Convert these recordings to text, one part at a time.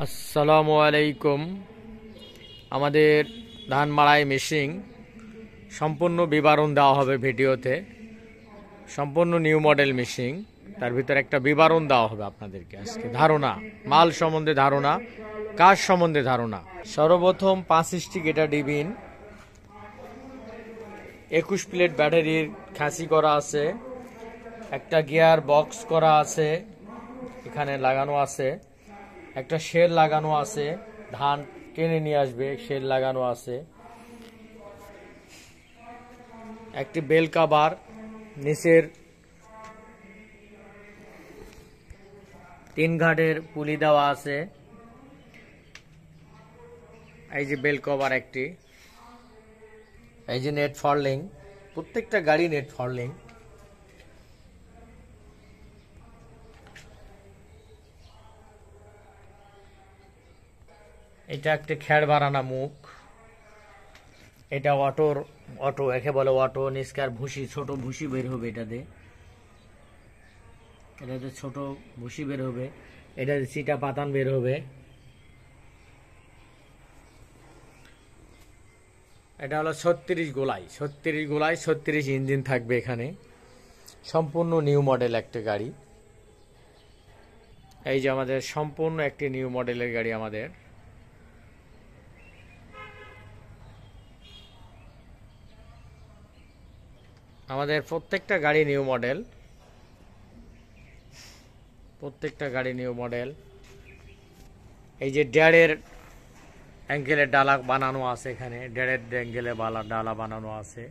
আসসালামু আলাইকুম। আমাদের ধান মাড়াই মেশিন সম্পূর্ণ বিবরণ দেওয়া হবে ভিডিওতে। সম্পূর্ণ নিউ মডেল মেশিন, তার ভিতরে একটা বিবরণ দেওয়া হবে আপনাদেরকে। আজকে ধারণা, মাল সম্বন্ধে ধারণা, কাজ সম্বন্ধে ধারণা। সর্বপ্রথম 5 স্টিক এটা ডিবিন, 21 প্লেট ব্যাটারির খাসি করা আছে, একটা গিয়ার বক্স করা আছে, এখানে লাগানো আছে, একটা শেল লাগানো আছে, ধান টেনে নিয়ে আসবে, শেল লাগানো আছে, একটি বেল কাভার, নিচের 3 ঘাটের পুলি দেওয়া আছে, এই যে বেল কভার একটি, এই যে নেট ফরলিং, প্রত্যেকটা গাড়ি নেট ফরলিং। এটা একটা খ্যাড় বাড়ানা মুখ, এটা অটো একে বলে অটো। নিষ্কার ভুসি, ছোট ভুসি বের হবে এটাতে ছোট ভুসি বের হবে, এটাতে চিটা পাতান বের হবে। এটা হলো 36 গোলাই, 36 ইঞ্জিন থাকবে এখানে। সম্পূর্ণ নিউ মডেল একটা গাড়ি। এই যে আমাদের সম্পূর্ণ একটি নিউ মডেলের গাড়ি। আমাদের প্রত্যেকটা গাড়ি নিউ মডেল, এই যে ডেড়ের অ্যাঙ্গেলের ডালা বানানো আছে, এখানে ডেড়ের অ্যাঙ্গেলে ডালা বানানো আছে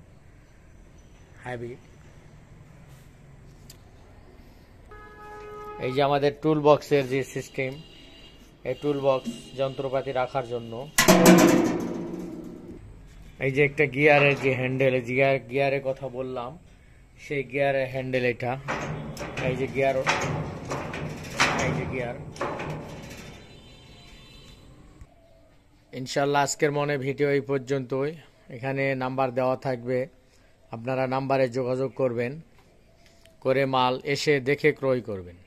হ্যাভি। এই যে আমাদের টুল বক্সের যে সিস্টেম, এই টুল বক্স যন্ত্রপাতি রাখার জন্য। এই যে একটা গিয়ারের যে হ্যান্ডেল, গিয়ারের কথা বললাম, সেই গিয়ারের হ্যান্ডেল এটা। এই যে গিয়ার, ইনশাল্লাহ আজকের মনে ভিডিও এই পর্যন্তই। এখানে নাম্বার দেওয়া থাকবে, আপনারা নাম্বারে যোগাযোগ করবেন, করে মাল এসে দেখে ক্রয় করবেন।